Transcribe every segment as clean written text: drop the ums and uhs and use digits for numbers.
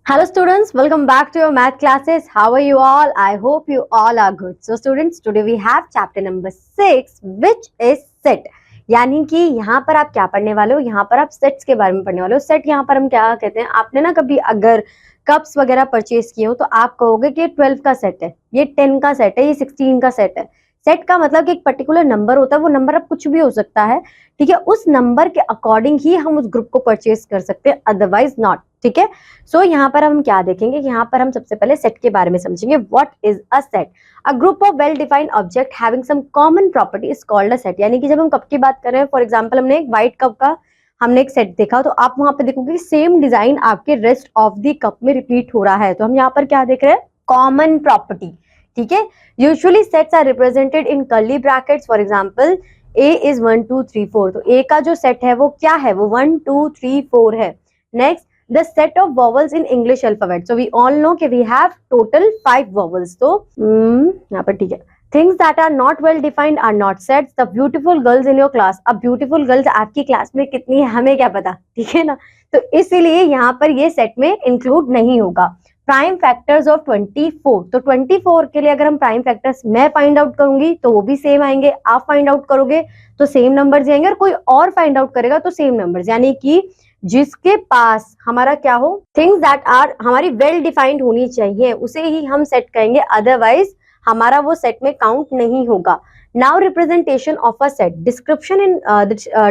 Hello students, welcome back to your math classes. How are you all? I hope you all are good. So students, today we have chapter number 6 which is set. यानी कि यहाँ पर आप क्या पढ़ने वाले हो, यहाँ पर आप सेट्स के बारे में पढ़ने वाले हो. सेट यहाँ पर हम क्या कहते हैं, आपने ना कभी अगर कप्स वगैरह परचेज किए हो तो आप कहोगे कि ये 12 का सेट है, ये 10 का सेट है, ये 16 का सेट है. सेट का मतलब कि एक पर्टिकुलर नंबर होता है, वो नंबर अब कुछ भी हो सकता है, ठीक है. उस नंबर के अकॉर्डिंग ही हम उस ग्रुप को परचेज कर सकते हैं, अदरवाइज नॉट, ठीक है. सो यहाँ पर हम क्या देखेंगे, यहाँ पर हम सबसे पहले सेट के बारे में समझेंगे. What is a set? A group of well defined object having some common property is called a set. यानी कि जब हम कप की बात कर रहे हैं, फॉर एग्जांपल हमने एक व्हाइट कप का हमने एक सेट देखा, तो आप वहां पे देखोगे सेम डिजाइन आपके रेस्ट ऑफ द कप में रिपीट हो रहा है. तो हम यहाँ पर क्या देख रहे हैं, कॉमन प्रॉपर्टी, ठीक है. Usually sets are represented in curly brackets. For example A is 1 2 3 4. तो ए का जो सेट है वो क्या है, वो 1 2 3 4 है. Next, the set of vowels in English alphabet. So we all know कि we have total 5 vowels. तो यहाँ पर ठीक है. Things that are not well defined are not sets. The beautiful girls in your class. अब beautiful girls आपकी class में कितनी है हमें क्या पता, ठीक है ना. तो इसीलिए यहाँ पर ये सेट में इंक्लूड नहीं होगा. Prime factors of 24. तो 24 के लिए अगर हम प्राइम फैक्टर्स मैं फाइंड आउट करूंगी तो वो भी सेम आएंगे, आप फाइंड आउट करोगे तो सेम नंबर्स आएंगे, और कोई और फाइंड आउट करेगा तो सेम नंबर्स. यानी कि जिसके पास हमारा क्या हो, थिंग्स दैट आर हमारी वेल डिफाइंड होनी चाहिए, उसे ही हम सेट कहेंगे, अदरवाइज हमारा वो सेट में काउंट नहीं होगा. Now representation of a set. Description in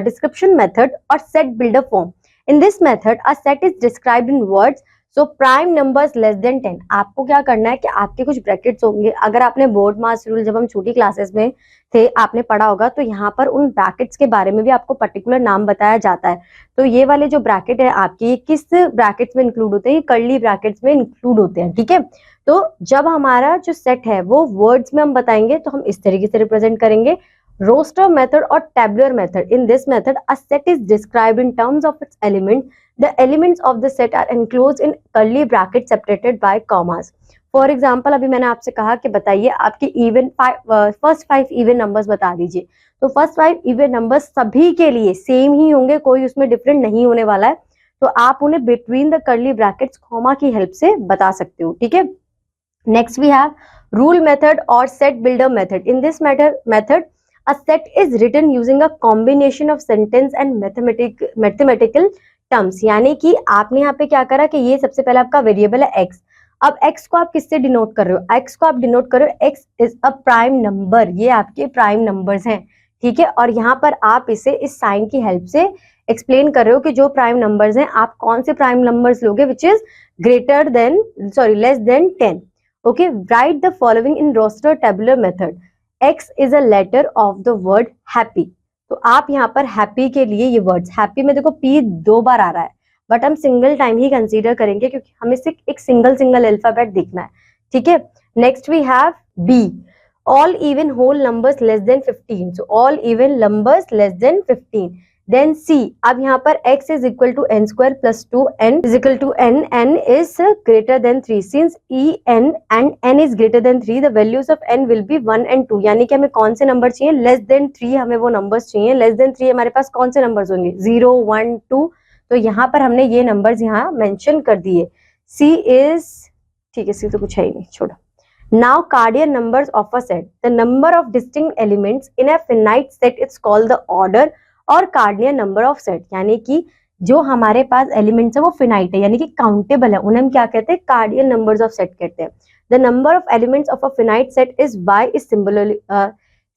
description method और set builder form. In this method a set is described in words. So prime numbers less than 10. आपको क्या करना है कि आपके कुछ ब्रैकेट्स होंगे, अगर आपने बोर्ड मास रूल जब हम छोटी क्लासेस में थे आपने पढ़ा होगा, तो यहाँ पर उन ब्रैकेट्स के बारे में भी आपको पर्टिकुलर नाम बताया जाता है. तो ये वाले जो ब्रैकेट है आपके, ये किस ब्रैकेट्स में इंक्लूड होते हैं, ये कर्ली ब्रैकेट्स में इंक्लूड होते हैं, ठीक है. तो जब हमारा जो सेट है वो वर्ड्स में हम बताएंगे तो हम इस तरीके से रिप्रेजेंट करेंगे. रोस्टर मेथड और tabular method. In this method a set is described in terms of its element. The elements of the set are enclosed in curly brackets separated by commas. For example अभी मैंने आपसे कहा कि बताइए आपके even first 5 even numbers बता दीजिए. तो फर्स्ट 5 इवन नंबर्स सभी के लिए सेम ही होंगे, कोई उसमें डिफरेंट नहीं होने वाला है. तो आप उन्हें between the curly brackets comma की हेल्प से बता सकते हो, ठीक है. Next we have rule method और set builder method. In this method a set is written using a combination of sentence and mathematical terms. यानी कि आपने यहाँ पे क्या करा कि ये सबसे पहले आपका वेरिएबल है x. अब x को आप किससे डिनोट कर रहे हो, x को आप डिनोट कर रहे हो, x is a prime number, ये आपके प्राइम नंबर्स हैं, ठीक है. और यहाँ पर आप इसे इस साइन की हेल्प से एक्सप्लेन कर रहे हो कि जो प्राइम नंबर्स हैं आप कौन से प्राइम नंबर्स लोगे which is greater than less than 10. Okay, write the following in roster tabular method. x is a letter of the word happy. तो आप यहाँ पर हैप्पी के लिए ये वर्ड्स, हैप्पी में देखो p 2 बार आ रहा है, बट हम सिंगल टाइम ही कंसीडर करेंगे क्योंकि हमें सिर्फ एक सिंगल अल्फाबेट देखना है, ठीक है. Next we have b. All even whole numbers less than 15. So all even numbers less than 15. Then c. अब यहाँ पर x is equal to n square plus 2 n is equal to n. n is greater than 3. Since e n and n is greater than 3 the values of n will be 1 and 2. यानी कि हमें कौन से number चाहिए, less than 3 हमें वो numbers चाहिए. Less than 3 हमारे पास कौन से नंबर्स होंगे, 0 1 2. तो यहाँ पर हमने ये नंबर्स यहाँ मेंशन कर दिए. c इज, ठीक है, c तो कुछ है ही नहीं, छोड़ो. Now Cardian numbers of a set. The number of distinct elements in a finite set is called the order और कार्डियन नंबर ऑफ सेट. यानी कि जो हमारे पास एलिमेंट्स है वो फिनाइट है, यानी कि काउंटेबल है, उन्हें हम क्या कहते हैं, कार्डियन नंबर्स ऑफ सेट कहते हैं. The number of elements of a finite set is y is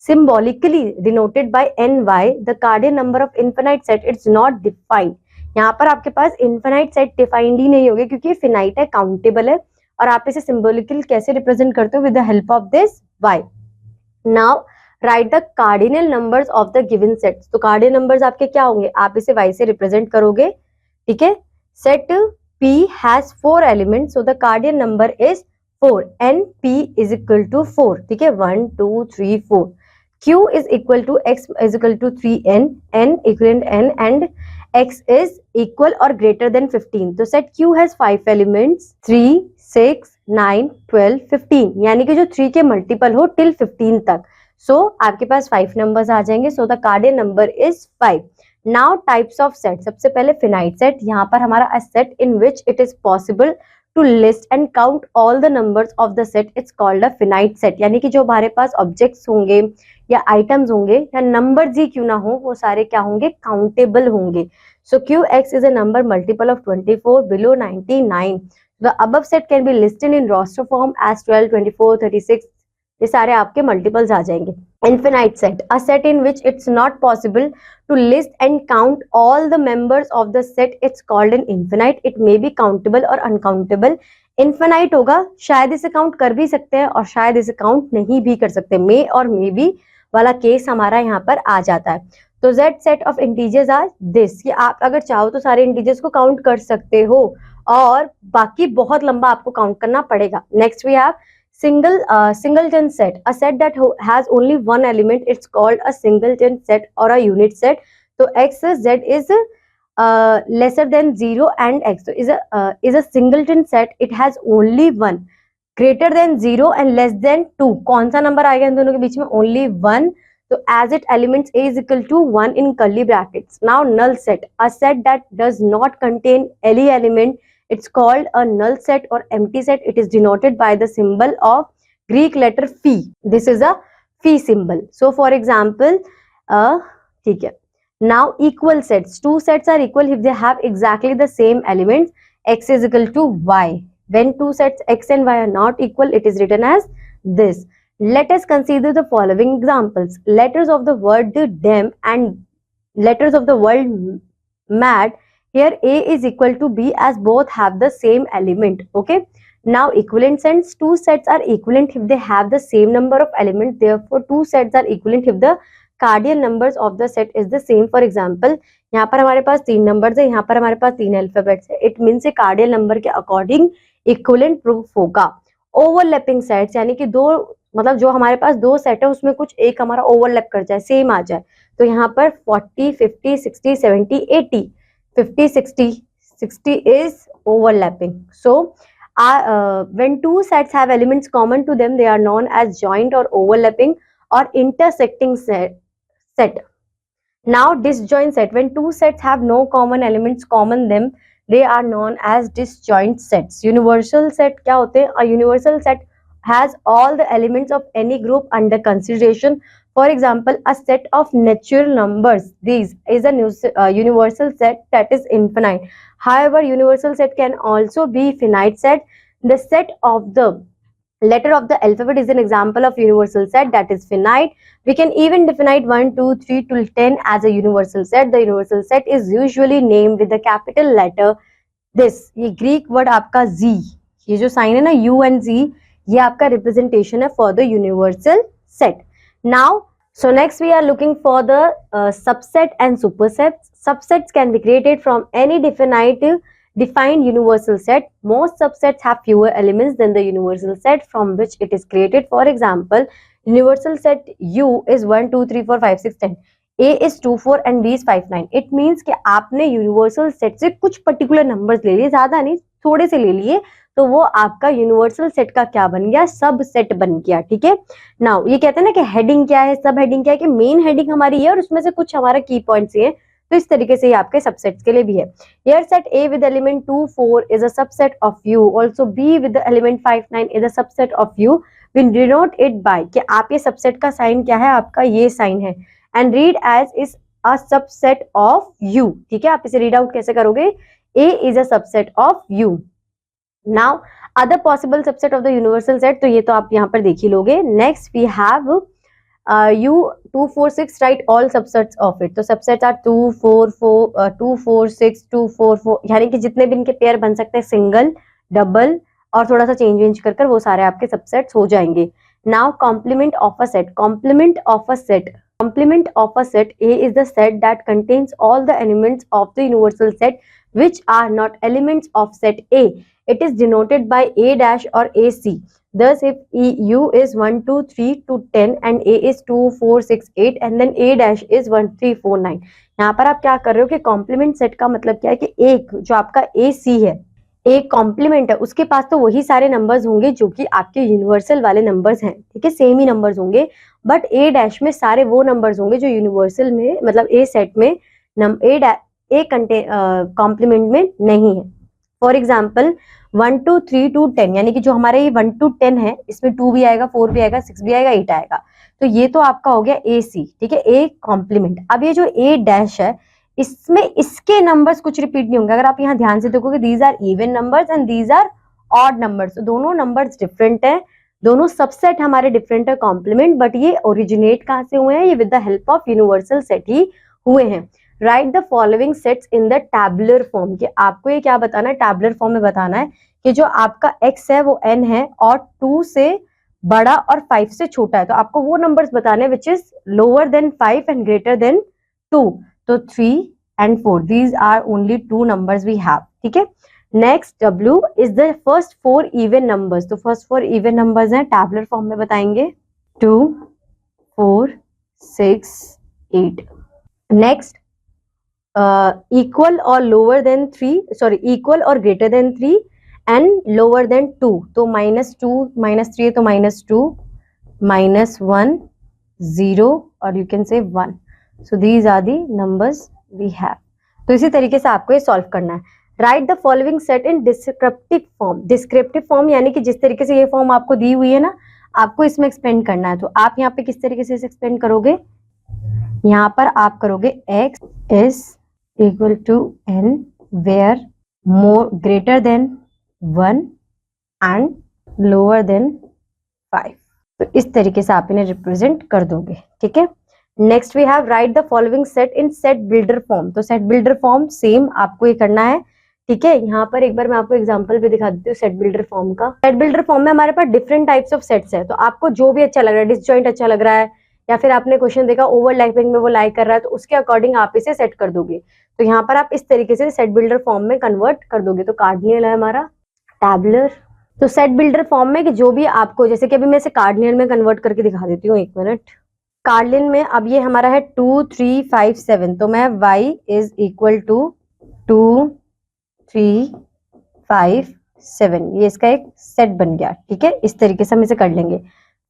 symbolically denoted by ny. The cardinal number of infinite set it's not defined. यहाँ पर आपके पास इनफिनाइट सेट डिफाइंड ही नहीं होगी क्योंकि फिनाइट है, काउंटेबल है, और आप इसे सिंबॉलिकली कैसे रिप्रेजेंट करते हो, with the help of this y. Now right the cardinal numbers of the given set. तो कार्डिनल नंबर्स आपके क्या होंगे, आप इसे y से रिप्रेजेंट करोगे, ठीक है. Set p has 4 elements, so the cardinal number is 4 and p is equal to 4, ठीक है. 1 2 3 4. q is equal to x is equal to 3n, n equal n and x is equal और greater than 15. तो set q has 5 elements, 3 6 9 12 15. यानी कि जो 3 के multiple हो till 15 तक. सो आपके पास 5 नंबर्स आ जाएंगे. So the cardinal number is 5. Now types of set. सबसे पहले फिनाइट सेट. यहाँ पर हमारा a set in which it is possible to list and count all the numbers of the set, it's called a finite set. यानी कि जो हमारे पास objects होंगे या आइटम्स होंगे या नंबर्स ही क्यों ना हो, वो सारे क्या होंगे, काउंटेबल होंगे. So QX is a number multiple of 24 below 99. The above set can be listed in roster form as 12, 24, 36. ये सारे आपके मल्टीपल्स आ जाएंगे. Infinite set, a set in which it's not possible to list and count all the members of the set, it's called an infinite. It may be countable or uncountable. Infinite होगा, शायद इसे count कर भी सकते हैं और शायद इसे काउंट नहीं भी कर सकते. मे और मे बी वाला केस हमारा यहाँ पर आ जाता है. तो Z set of integers are this, कि आप अगर चाहो तो सारे इंटीजर्स को काउंट कर सकते हो और बाकी बहुत लंबा आपको काउंट करना पड़ेगा. Next we have singleton set, a set that has only one element, it's called a singleton set or a unit set. So x z is lesser than 0 and x is a singleton set, it has only one. Greater than 0 and less than 2, कौन सा number आएगा इन दोनों के बीच में, only 1. So as it elements a is equal to 1 in curly brackets. Now null set, a set that does not contain any element, it's called a null set or empty set. It is denoted by the symbol of Greek letter phi. This is a phi symbol. So for example, ठीक है. Now equal sets, two sets are equal if they have exactly the same elements. X is equal to y. When two sets x and y are not equal, it is written as this. Let us consider the following examples. Letters of the word dem and letters of the word mad. Here A is equal to B as both have the same element. Okay. Now equivalent sets, two sets are equivalent if they have the same number of elements. Therefore two sets are equivalent if the cardinal numbers of the set is the same. For example, यहाँ पर हमारे पास 3 numbers है, यहाँ पर हमारे पास 3 alphabets है. It mean से कार्डियल number के अकॉर्डिंग इक्विवेलेंट प्रूफ होगा. ओवरलैपिंग सेट्स, यानी कि दो, मतलब जो हमारे पास दो सेट है उसमें कुछ एक हमारा ओवरलैप कर जाए, सेम आ जाए. तो यहाँ पर 40, 50, 60, 70, 80, 50, 60, 60 is overlapping. So when two sets have elements common to them, they are known as joint or overlapping or intersecting set. Now disjoint set, when two sets have no common elements common them, they are known as disjoint sets. Universal set क्या होते हैं? A universal set has all the elements of any group under consideration. For example, a set of natural numbers, these is a universal set that is infinite. However, universal set can also be finite set. The set of the letter of the alphabet is an example of universal set that is finite. We can even define 1, 2, 3 till 10 as a universal set. The universal set is usually named with the capital letter this. ये Greek word आपका Z, ये जो sign है ना U and Z, ये आपका representation है for the universal set. Now, so next we are looking for the subset and supersets. Subsets can be created from any defined universal set. Most subsets have fewer elements than the universal set from which it is created. For example, universal set U is 1, 2, 3, 4, 5, 6, 10. A is 2, 4 and B is 5, 9. It means कि आपने universal set से कुछ particular numbers ले लिए, ज़्यादा नहीं, थोड़े से ले लिए, तो वो आपका यूनिवर्सल सेट का क्या बन गया, सब सेट बन गया. ठीक है. नाउ ये कहते हैं ना कि हेडिंग क्या है, सब हेडिंग क्या है, कि मेन हेडिंग हमारी है और उसमें से कुछ हमारा की पॉइंट्स है. तो इस तरीके से ये आपके सबसेट्स के लिए भी है. Here set A with element 2, 4 is a subset of U. Also B with the element 5, 9 is a subset of U. We denote it by कि आप ये सबसेट का साइन क्या है, आपका ये साइन है. And read as is a subset of U. ठीक है. आप इसे रीड आउट कैसे करोगे? A is a subset of U. Now other possible subset of the universal set, तो ये तो आप यहाँ पर देख ही लोगे. Next we have U 2, 4, 6. Write all subsets of it. तो subsets are 2, 4, 4, 2, 4, 6, 2, 4, 4. यानी कि जितने भी इनके पेयर बन सकते हैं, सिंगल, डबल और थोड़ा सा चेंज कर वो सारे आपके सबसेट्स हो जाएंगे. Now complement of a set. Complement of a set. Complement of a set. A is the set that contains all the elements of the universal set which are not elements of set A. It is denoted by A dash or AC. Thus, if U is 1, 2, 3 to 10 and A is 2, 4, 6, 8 and then A dash is 1, 3, 4, 9. यहाँ पर आप क्या कर रहे हो कि complement set का मतलब क्या है कि एक जो आपका AC है, एक कॉम्प्लीमेंट है, उसके पास तो वही सारे नंबर्स होंगे जो कि आपके यूनिवर्सल वाले नंबर्स हैं. ठीक है, सेम ही नंबर्स होंगे, बट A डैश में सारे वो नंबर्स होंगे जो यूनिवर्सल में, मतलब A सेट में ए कॉम्प्लीमेंट में नहीं है. फॉर एग्जाम्पल 1 to 3 to 10, यानी कि जो हमारे ये 1 to 10 है, इसमें 2 भी आएगा, 4 भी आएगा, 6 भी आएगा, 8 आएगा। तो ये तो आपका हो गया ए सी, ठीक है, ए कॉम्प्लीमेंट। अब ये जो ए डैश है, इसमें इसके नंबर्स कुछ रिपीट नहीं होंगे। अगर आप यहाँ ध्यान से देखोगे, these are even numbers and these are odd numbers. दोनों नंबर्स डिफरेंट है, दोनों सबसेट हमारे डिफरेंट है, कॉम्प्लीमेंट, बट ये ओरिजिनेट कहाँ से हुए हैं? ये with the help of universal set ही हुए हैं। Write the following sets in the tabular form, कि आपको ये क्या बताना है? टैबुलर फॉर्म में बताना है कि जो आपका x है वो n है और 2 से बड़ा और 5 से छोटा है। तो आपको वो नंबर्स बताने which is lower than 5 and greater than 2। तो 3 and 4, these are only 2 numbers we have, ठीक है। Next W is the first 4 even numbers। तो फर्स्ट 4 even numbers हैं, टैबुलर फॉर्म में बताएंगे 2, 4, 6, 8। नेक्स्ट इक्वल और लोअर देन 3, सॉरी इक्वल और greater than 3 and lower then 2। तो -2 -3 है तो -2, -1, 0 और you can say 1। So these are the numbers we have. तो इसी तरीके से आपको ये सॉल्व करना है। Write the following set in descriptive form. Descriptive form यानी कि जिस तरीके से ये फॉर्म आपको दी हुई है ना, आपको इसमें एक्सपेंड करना है। तो आप यहाँ पे किस तरीके से एक्सपेंड करोगे? यहाँ पर आप करोगे x is equal to n where more greater than 1 and lower than 5। तो इस तरीके से आप इन्हें रिप्रेजेंट कर दोगे, ठीक है। Next we have write the following set in set builder form. तो सेट बिल्डर फॉर्म सेम आपको ये करना है, ठीक है। यहाँ पर एक बार मैं आपको एग्जांपल भी दिखा देती हूँ सेट बिल्डर फॉर्म का। सेट बिल्डर फॉर्म में हमारे पास डिफरेंट टाइप्स ऑफ सेट्स है। तो आपको जो भी अच्छा लग रहा है, डिसजॉइंट अच्छा लग रहा है, या फिर आपने क्वेश्चन देखा ओवरलैपिंग में वो लाइक कर रहा है, तो उसके अकॉर्डिंग आप इसे सेट कर दोगे। तो यहाँ पर आप इस तरीके से सेट बिल्डर फॉर्म में कन्वर्ट कर दोगे। तो कार्डिनल है हमारा, टैबुलर। तो सेट बिल्डर फॉर्म में कि जो भी आपको, जैसे कि अभी मैं इसे कार्डिनल में कन्वर्ट करके दिखा देती हूँ, 1 मिनट। कार्डिनल में अब ये हमारा है 2, 3, 5, 7। तो मैं y इज इक्वल टू 2, 3, 5, 7, ये इसका एक सेट बन गया, ठीक है। इस तरीके से हम इसे कर लेंगे।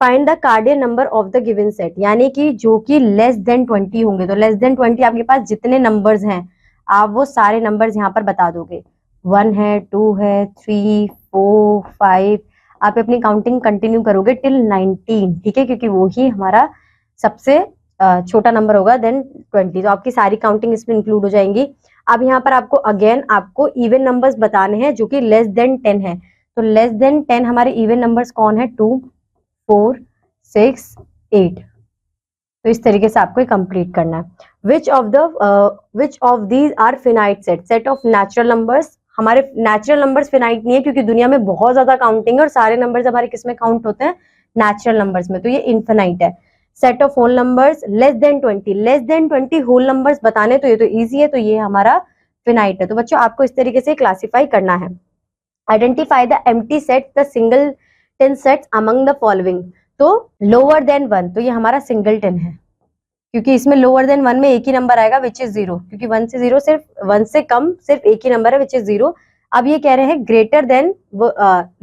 Find the cardinal number of the given set, यानी कि जो कि लेस देन 20 होंगे। तो लेस देन 20 आपके पास जितने नंबर्स हैं, आप वो सारे नंबर्स यहाँ पर बता दोगे। 1 है, 2 है, 3, 4, 5, आप अपनी काउंटिंग कंटिन्यू करोगे टिल 19, ठीक है, क्योंकि वो ही हमारा सबसे छोटा नंबर होगा देन 20। तो आपकी सारी काउंटिंग इसमें इंक्लूड हो जाएंगी। अब यहाँ पर आपको अगेन आपको इवन नंबर्स बताने हैं जो कि लेस देन 10 है। तो लेस देन 10 हमारे इवन नंबर्स कौन है? 2, 4, 6, 8। तो इस तरीके से आपको कंप्लीट करना है। Which of these are finite set? Set of natural numbers. हमारे नेचुरल नंबर्स फिनाइट नहीं है, क्योंकि दुनिया में बहुत ज्यादा काउंटिंग है और सारे नंबर्स हमारे किसमें काउंट होते हैं? नेचुरल नंबर्स में। तो ये इनफिनाइट है। Set of whole numbers less than 20। Less than 20 whole numbers बताने, तो ये तो इजी है, तो ये हमारा फिनाइट है। तो बच्चों आपको इस तरीके से क्लासिफाई करना है। Identify the empty set the singleton sets among the following. तो लोअर देन 1, तो ये हमारा सिंगलटन है, क्योंकि इसमें लोअर देन 1 में एक ही नंबर आएगा विच इज 0, क्योंकि 1 से 0 सिर्फ 1 से कम सिर्फ एक ही नंबर है विच इज 0। अब ये कह रहे हैं ग्रेटर देन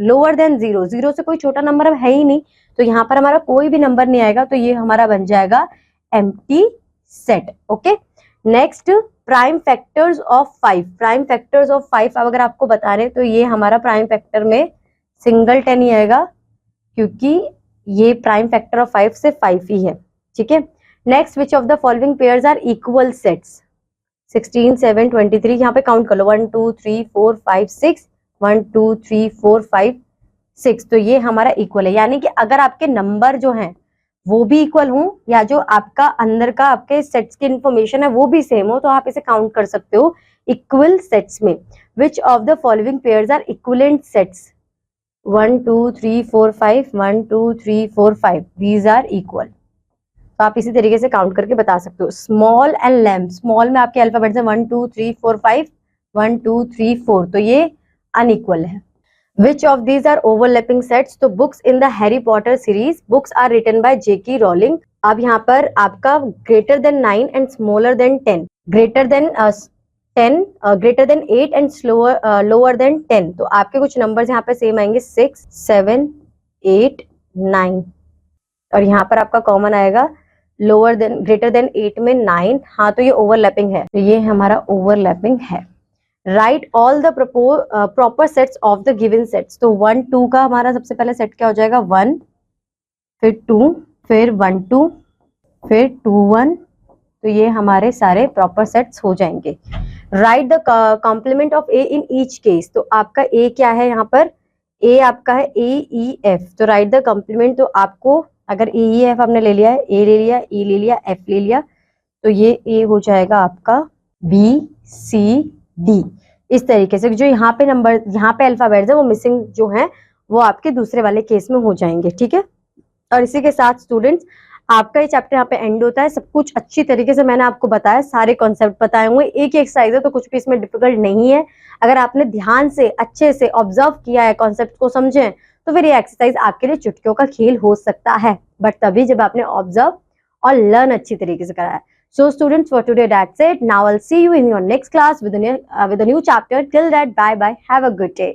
लोअर देन 0, 0 से कोई छोटा नंबर अब है ही नहीं, तो यहाँ पर हमारा कोई भी नंबर नहीं आएगा, तो ये हमारा बन जाएगा empty set. Okay, next prime factors of 5। Prime factors of 5 अगर आपको बता रहे, तो ये हमारा प्राइम फैक्टर में सिंगलटन ही आएगा, क्योंकि ये प्राइम फैक्टर ऑफ 5 से 5 ही है, ठीक है। Next, which of the following pairs are equal sets? 16, 7, 23, यहाँ पे काउंट कर लो, 1, 2, 3, 4, 5, 6, 1, 2, 3, 4, 5, 6। तो ये हमारा इक्वल है, यानी कि अगर आपके नंबर जो हैं वो भी इक्वल हो, या जो आपका अंदर का आपके सेट्स की इंफॉर्मेशन है वो भी सेम हो, तो आप इसे काउंट कर सकते हो इक्वल सेट्स में। Which of the following pairs are equivalent sets? 1, 2, 3, 4, 5, 1, 2, 3, 4, 5, these are equal. तो आप इसी तरीके से काउंट करके बता सकते हो। स्मॉल एंड लैम्प, स्मॉल में आपके अल्फाबेट्स हैं 1, 2, 3, 4, 5, 1, 2, 3, 4, तो ये अनइक्वल है। Which of these are overlapping sets? तो books in the Harry Potter series, books are written by J.K. Rowling. अब यहाँ पर आपका greater than 9 and smaller than 10, greater than 10, greater than 8 and lower than 10। तो आपके कुछ numbers यहाँ पे सेम आएंगे, 6, 7, 8, 9, और यहाँ पर आपका कॉमन आएगा लोअर देन ग्रेटर देन 8 में 9। हाँ, तो ये ओवरलैपिंग है, तो ये हमारा ओवरलैपिंग है। Right all the proper sets of the given sets. तो 1 2 का हमारा सबसे पहले सेट क्या हो जाएगा, 1, फिर 2, फिर 1 2, फिर 2 1। तो ये हमारे सारे प्रॉपर सेट्स हो जाएंगे। Write the complement of A in each case. तो आपका ए क्या है यहाँ पर, ए आपका है ए ई एफ। तो राइट द कॉम्प्लीमेंट, तो आपको अगर ए ई एफ आपने ले लिया है, ए ले लिया, ई ले लिया, एफ ले लिया, तो ये ए हो जाएगा आपका बी सी डी। इस तरीके से जो यहाँ पे नंबर, यहाँ पे अल्फाबेट्स है वो मिसिंग जो है वो आपके दूसरे वाले केस में हो जाएंगे, ठीक है। और इसी के साथ स्टूडेंट्स आपका ये चैप्टर यहाँ पे एंड होता है। सब कुछ अच्छी तरीके से मैंने आपको बताया, सारे कॉन्सेप्ट बताए हुए, एक ही एक्सरसाइज है तो कुछ भी इसमें डिफिकल्ट नहीं है। अगर आपने ध्यान से अच्छे से ऑब्जर्व किया है, कॉन्सेप्ट को समझे, तो फिर ये एक्सरसाइज आपके लिए चुटकियों का खेल हो सकता है, बट तभी जब आपने ऑब्जर्व और लर्न अच्छी तरीके से करा है। So students, for today that's it. Now I'll see you in your next class with a new chapter. Till that, bye bye. Have a good day.